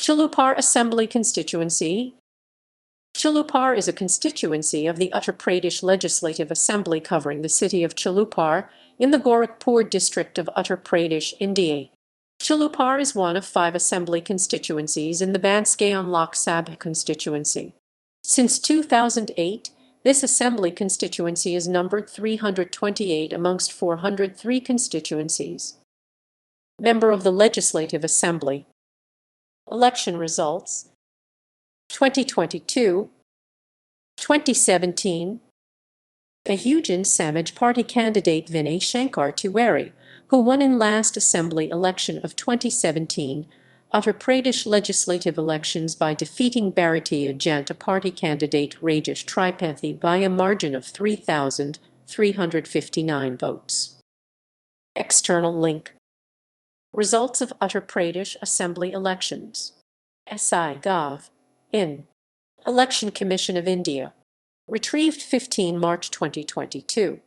Chillupar Assembly Constituency. Chillupar is a constituency of the Uttar Pradesh Legislative Assembly covering the city of Chillupar in the Gorakhpur district of Uttar Pradesh, India. Chillupar is one of 5 assembly constituencies in the Bansgaon Lok Sabha constituency. Since 2008, this assembly constituency is numbered 328 amongst 403 constituencies. Member of the Legislative Assembly. Election results 2022, 2017. Bahujan Samaj Party candidate Vinay Shankar Tiwari, who won in last assembly election of 2017, Uttar Pradesh legislative elections by defeating Bharatiya Janata Party candidate Rajesh Tripathi by a margin of 3,359 votes. External link. Results of Uttar Pradesh Assembly elections. SI.gov. In. Election Commission of India. Retrieved 15 March 2022.